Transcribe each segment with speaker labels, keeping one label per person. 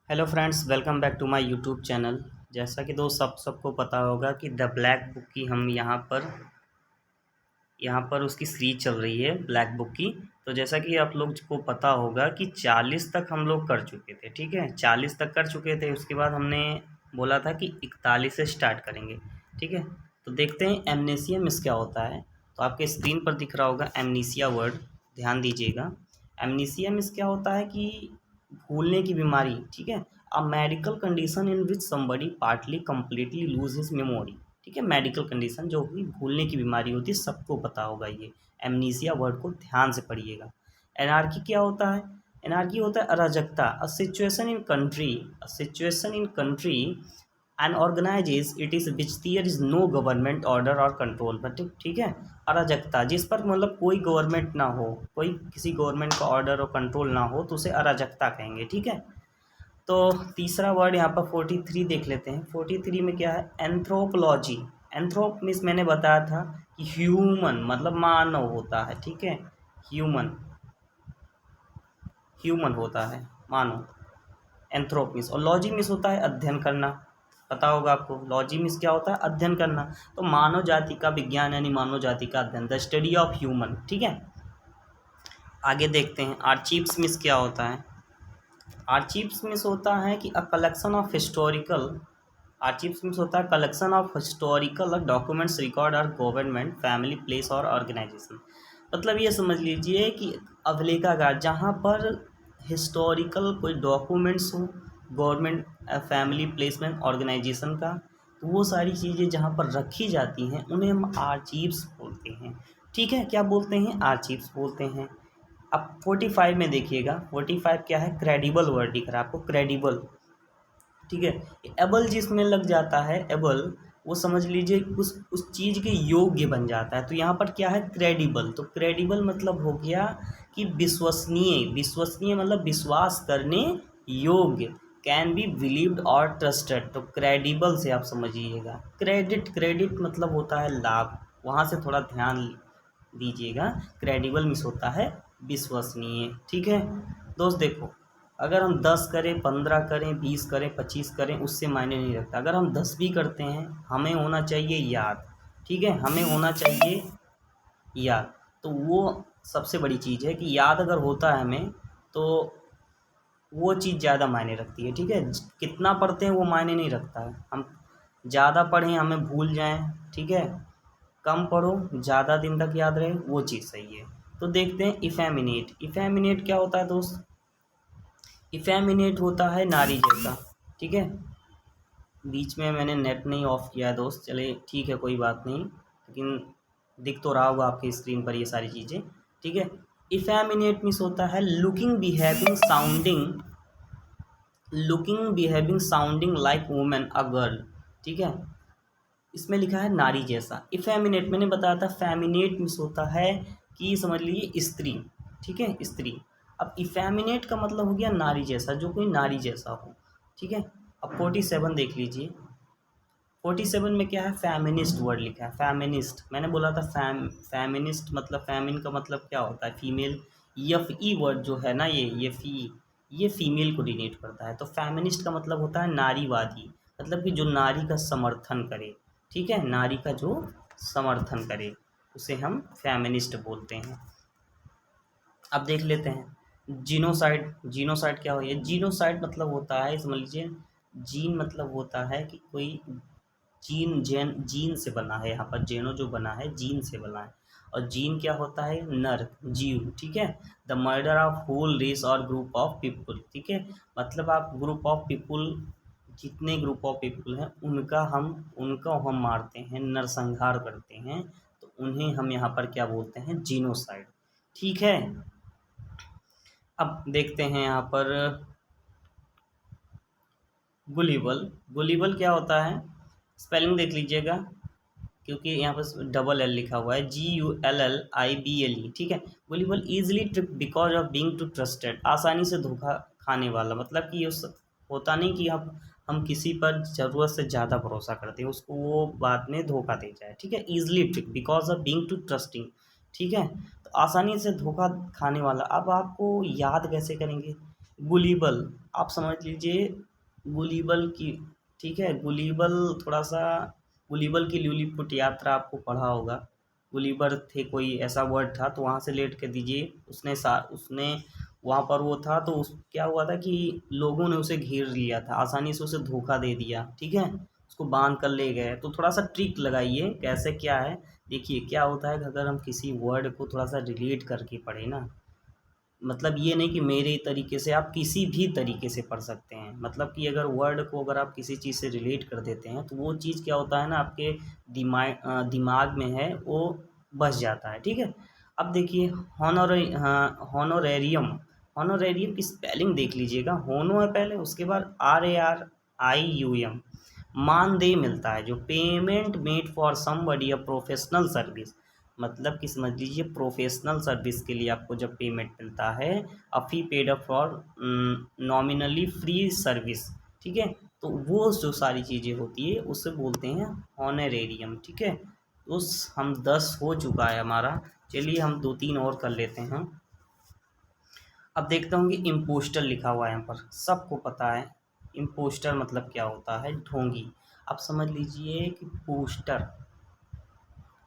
Speaker 1: Hello friends, welcome back to my YouTube channel. जैसा कि दोस्त सबको पता होगा कि द ब्लैक बुक की हम यहाँ पर उसकी सीरीज चल रही है ब्लैक बुक की। तो जैसा कि आप लोग को पता होगा कि 40 तक हम लोग कर चुके थे, ठीक है, 40 तक कर चुके थे। उसके बाद हमने बोला था कि 41 से स्टार्ट करेंगे, ठीक है। तो देखते हैं एमनेसिया मिस क्या होता है। तो आपके स्क्रीन पर दिख रहा होगा एमनीसिया वर्ड, ध्यान दीजिएगा। एमनीसिया मिस क्या होता है कि भूलने की बीमारी, ठीक है। A medical condition in which somebody partly completely lose his memory, ठीक है। मेडिकल कंडीशन जो कि भूलने की बीमारी होती है, सबको पता होगा ये। एमनीसिया वर्ड को ध्यान से पढ़िएगा। एनार्की क्या होता है? एनार्की होता है अराजकता। A situation in country and organises it is which there is no government order और कंट्रोल, बट ठीक है। अराजकता जिस पर मतलब कोई गवर्नमेंट ना हो, कोई किसी गवर्नमेंट का ऑर्डर और कंट्रोल ना हो, तो उसे अराजकता कहेंगे, ठीक है। तो तीसरा वर्ड यहाँ पर 43 देख लेते हैं। 43 में क्या है? एंथ्रोपोलॉजी। एंथ्रोप मीन्स मैंने बताया था कि ह्यूमन मतलब मानव होता है, ठीक है। ह्यूमन ह्यूमन होता है, मानव। एंथ्रोप मीन्स, और लॉजी मीन्स होता है अध्ययन करना। पता होगा आपको लॉजी मीन्स क्या होता है? अध्ययन करना। तो मानव जाति का विज्ञान यानी मानव जाति का अध्ययन, द स्टडी ऑफ ह्यूमन, ठीक है। आगे देखते हैं आर्चीव्स मीन्स क्या होता है। आर्चीव्स मीन्स होता है कि a collection of historical, archives means होता है collection of historical documents record और गवर्नमेंट फैमिली प्लेस और ऑर्गेनाइजेशन। मतलब ये समझ लीजिए कि अभिलेखागार जहाँ पर हिस्टोरिकल कोई डॉक्यूमेंट्स हो, गवर्नमेंट फैमिली प्लेसमेंट ऑर्गेनाइजेशन का, तो वो सारी चीज़ें जहाँ पर रखी जाती हैं उन्हें हम आर्चीव्स बोलते हैं, ठीक है। क्या बोलते हैं? आर्चीव्स बोलते हैं। अब 45 में देखिएगा। 45 क्या है? क्रेडिबल वर्ड दिख रहा है आपको, क्रेडिबल, ठीक है। एबल जिसमें लग जाता है, एबल, वो समझ लीजिए उस चीज़ के योग्य बन जाता है। तो यहाँ पर क्या है? क्रेडिबल। तो क्रेडिबल मतलब हो गया कि विश्वसनीय। विश्वसनीय मतलब विश्वास करने योग्य। कैन बी बिलीव्ड और ट्रस्टेड। तो क्रेडिबल से आप समझिएगा। क्रेडिट, क्रेडिट मतलब होता है लाभ, वहाँ से थोड़ा ध्यान दीजिएगा। क्रेडिबल मिस होता है विश्वसनीय, ठीक है। दोस्त देखो, अगर हम 10 करें, 15 करें, 20 करें, 25 करें, उससे मायने नहीं रखता। अगर हम 10 भी करते हैं, हमें होना चाहिए याद, ठीक है। हमें होना चाहिए याद। तो वो सबसे बड़ी चीज़ है कि याद अगर होता है हमें, तो वो चीज़ ज़्यादा मायने रखती है, ठीक है। कितना पढ़ते हैं वो मायने नहीं रखता है। हम ज़्यादा पढ़ें हमें भूल जाएं, ठीक है। कम पढ़ो ज़्यादा दिन तक याद रहे, वो चीज़ सही है। तो देखते हैं इफेमिनेट। इफेमिनेट क्या होता है दोस्त? इफेमिनेट होता है नारी जैसा, ठीक है। बीच में मैंने नेट नहीं ऑफ किया है दोस्त, चले ठीक है, कोई बात नहीं, लेकिन दिख तो रहा होगा आपकी स्क्रीन पर ये सारी चीज़ें, ठीक है। इफेमिनेट मीन्स होता है looking sounding like women a girl, ठीक है। इसमें लिखा है नारी जैसा। इफेमिनेट मैंने बताया था। फेमिनेट मीन्स होता है कि समझ लीजिए स्त्री, ठीक है, स्त्री। अब इफेमिनेट का मतलब हो गया नारी जैसा, जो कोई नारी जैसा हो, ठीक है। अब 47 देख लीजिए। 47 में क्या है? फेमिनिस्ट वर्ड लिखा है। फेमिनिस्ट मैंने बोला था, फेमिनिस्ट मतलब फेमिन का मतलब क्या होता है? फीमेल। एफ ई वर्ड जो है ना, ये फीमेल को डिनोट करता है। तो फेमिनिस्ट का मतलब होता है नारीवादी, मतलब कि जो नारी का समर्थन करे, ठीक है। नारी का जो समर्थन करे उसे हम फेमिनिस्ट बोलते हैं। अब देख लेते हैं जीनोसाइड। जीनोसाइड क्या हो? ये जीनोसाइड मतलब होता है, समझ लीजिए, जीन मतलब होता है कि कोई जीन से बना है। यहाँ पर जेनो जो बना है जीन से बना है। और जीन क्या होता है? नर, जीव, ठीक है। The murder of whole race और ग्रुप ऑफ पीपुल, ठीक है। मतलब आप ग्रुप ऑफ पीपुल, जितने ग्रुप ऑफ पीपुल हैं उनका हम मारते हैं, नरसंहार करते हैं, तो उन्हें हम यहाँ पर क्या बोलते हैं? जीनोसाइड, ठीक है। अब देखते हैं यहाँ पर गुलिबल। गुलिबल क्या होता है? स्पेलिंग देख लीजिएगा, क्योंकि यहाँ पर डबल एल लिखा हुआ है, GULLIBLE, ठीक है। Gullible easily trick because of being too trusted. आसानी से धोखा खाने वाला, मतलब कि उस होता नहीं कि हम किसी पर ज़रूरत से ज़्यादा भरोसा करते हैं, उसको वो बाद में धोखा दे जाए, ठीक है। Easily trick because of being too trusting, ठीक है। तो आसानी से धोखा खाने वाला। अब आपको याद कैसे करेंगे? गुलीबल, आप समझ लीजिए गुलीबल की, ठीक है, गुलीबल थोड़ा सा, गुलीबल की लिलीपुट यात्रा आपको पढ़ा होगा। गुलीबर थे, कोई ऐसा वर्ड था, तो वहाँ से लेट कर दीजिए, उसने वहाँ पर वो था, तो उस क्या हुआ था कि लोगों ने उसे घेर लिया था, आसानी से उसे धोखा दे दिया, ठीक है, उसको बांध कर ले गए। तो थोड़ा सा ट्रिक लगाइए कैसे क्या है। देखिए क्या होता है कि अगर हम किसी वर्ड को थोड़ा सा रिलेट करके पढ़े ना, मतलब ये नहीं कि मेरे तरीके से, आप किसी भी तरीके से पढ़ सकते हैं, मतलब कि अगर वर्ड को अगर आप किसी चीज़ से रिलेट कर देते हैं तो वो चीज़ क्या होता है ना, आपके दिमाग में है वो बस जाता है, ठीक है। अब देखिए हॉनोरेरियम, हॉनोरेरियम की स्पेलिंग देख लीजिएगा, होनो है पहले, उसके बाद RARIUM, मानदेय मिलता है, जो payment made for somebody a professional service, मतलब कि समझ लीजिए प्रोफेशनल सर्विस के लिए आपको जब पेमेंट मिलता है, a fee paid up for nominally free service, ठीक है, तो वो जो सारी चीज़ें होती है उसे बोलते हैं ऑनरेरियम, ठीक है। उस हम 10 हो चुका है हमारा, चलिए हम 2-3 और कर लेते हैं। अब देखता हूँ कि इम्पोस्टर लिखा हुआ है यहाँ पर, सबको पता है इम्पोस्टर मतलब क्या होता है, ढोंगी। आप समझ लीजिए कि पोस्टर,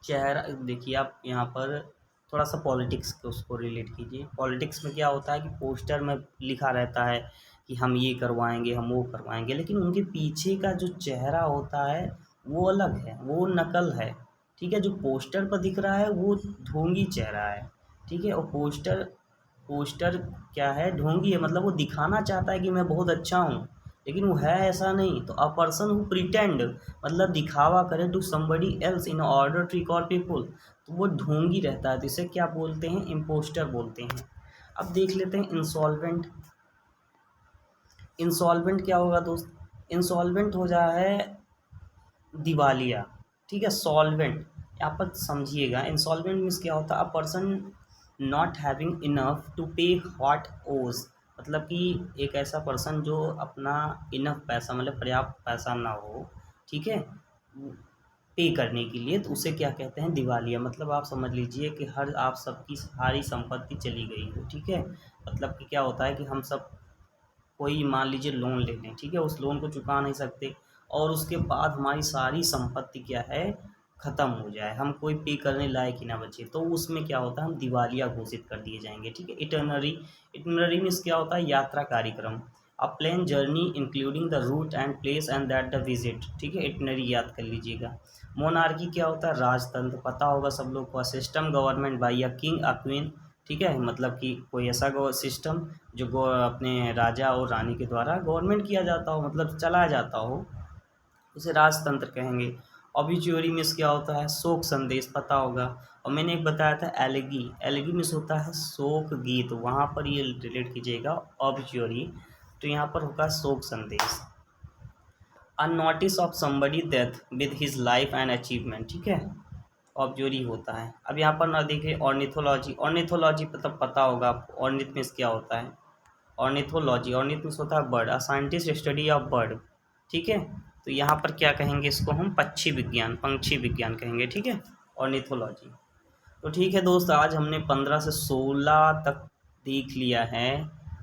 Speaker 1: चेहरा, देखिए आप यहाँ पर थोड़ा सा पॉलिटिक्स को उसको रिलेट कीजिए। पॉलिटिक्स में क्या होता है कि पोस्टर में लिखा रहता है कि हम ये करवाएंगे, हम वो करवाएंगे, लेकिन उनके पीछे का जो चेहरा होता है वो अलग है, वो नकल है, ठीक है। जो पोस्टर पर दिख रहा है वो ढोंगी चेहरा है, ठीक है। और पोस्टर पोस्टर क्या है, ढोंगी है, मतलब वो दिखाना चाहता है कि मैं बहुत अच्छा हूँ, लेकिन वो है ऐसा नहीं। तो अ पर्सन हु प्रिटेंड, मतलब दिखावा करे to somebody else in order to recall people, तो वो ढोंगी रहता है, तो इसे क्या बोलते हैं, इम्पोस्टर बोलते हैं। अब देख लेते हैं इंसॉल्वेंट। इंसॉल्वेंट क्या होगा दोस्त, इंसॉल्वेंट हो जा है दिवालिया, ठीक है। सॉल्वेंट, यहाँ पर समझिएगा, इंसॉल्वेंट मीन्स क्या होता है, a person not having enough to pay what owes, मतलब कि एक ऐसा पर्सन जो अपना इनफ पैसा, मतलब पर्याप्त पैसा ना हो, ठीक है, पे करने के लिए, तो उसे क्या कहते हैं, दिवालिया। मतलब आप समझ लीजिए कि हर आप सबकी सारी संपत्ति चली गई हो, ठीक है। मतलब कि क्या होता है कि हम सब, कोई मान लीजिए लोन ले लें, ठीक है, उस लोन को चुका नहीं सकते, और उसके बाद हमारी सारी संपत्ति क्या है, ख़त्म हो जाए, हम कोई पे करने लायक ही ना बचे, तो उसमें क्या होता है, हम दिवालिया घोषित कर दिए जाएंगे, ठीक है। इटनरी, इटनरी मीन्स क्या होता है, यात्रा कार्यक्रम, a plane journey including the route and place and that the visit, ठीक है, इटनरी याद कर लीजिएगा। मोनार्की क्या होता है, राजतंत्र, पता होगा सब लोग को, system government by a king a queen, ठीक है, मतलब कि कोई ऐसा सिस्टम जो अपने राजा और रानी के द्वारा गवर्नमेंट किया जाता हो, मतलब चलाया जाता हो, उसे राजतंत्र कहेंगे। ऑबिच्युअरी मीन्स क्या होता है, शोक संदेश, पता होगा। और मैंने एक बताया था एलेगी, एलेगी मीन्स होता है शोक गीत, वहाँ पर ये रिलेट कीजिएगा ऑबिच्युअरी, तो यहाँ पर होगा शोक संदेश। A notice of somebody death with his life and achievement, ठीक है, ऑब्जोरी होता है। अब यहाँ पर ना देखिए ऑर्निथोलॉजी, ऑर्निथोलॉजी मतलब पता होगा आपको, ऑर्निथ मीन्स क्या होता है, ऑर्निथोलॉजी, ऑर्निथ मीन्स होता है bird, a scientist study of bird, ठीक है। तो यहाँ पर क्या कहेंगे इसको, हम पक्षी विज्ञान, पंक्षी विज्ञान कहेंगे, ठीक है, ऑर्निथोलॉजी। तो ठीक है दोस्त, आज हमने 15 से 16 तक देख लिया है।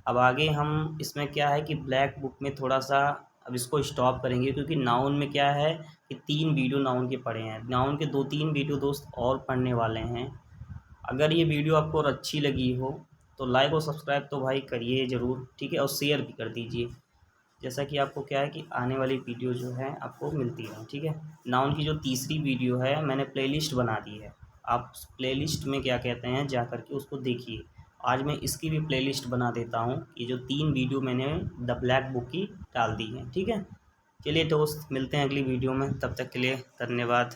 Speaker 1: अब आगे हम इसमें क्या है कि ब्लैक बुक में थोड़ा सा अब इसको स्टॉप करेंगे, क्योंकि नाउन में क्या है कि 3 वीडियो नाउन के पढ़े हैं, नाउन के 2-3 वीडियो दोस्त और पढ़ने वाले हैं। अगर ये वीडियो आपको और अच्छी लगी हो तो लाइक और सब्सक्राइब तो भाई करिए ज़रूर, ठीक है, और शेयर भी कर दीजिए, जैसा कि आपको क्या है कि आने वाली वीडियो जो है आपको मिलती है, ठीक है। नाउन की जो तीसरी वीडियो है मैंने प्लेलिस्ट बना दी है, आप प्लेलिस्ट में क्या कहते हैं जा कर के उसको देखिए। आज मैं इसकी भी प्लेलिस्ट बना देता हूँ, ये जो 3 वीडियो मैंने द ब्लैक बुक की डाल दी है, ठीक है। चलिए दोस्त, मिलते हैं अगली वीडियो में, तब तक के लिए धन्यवाद।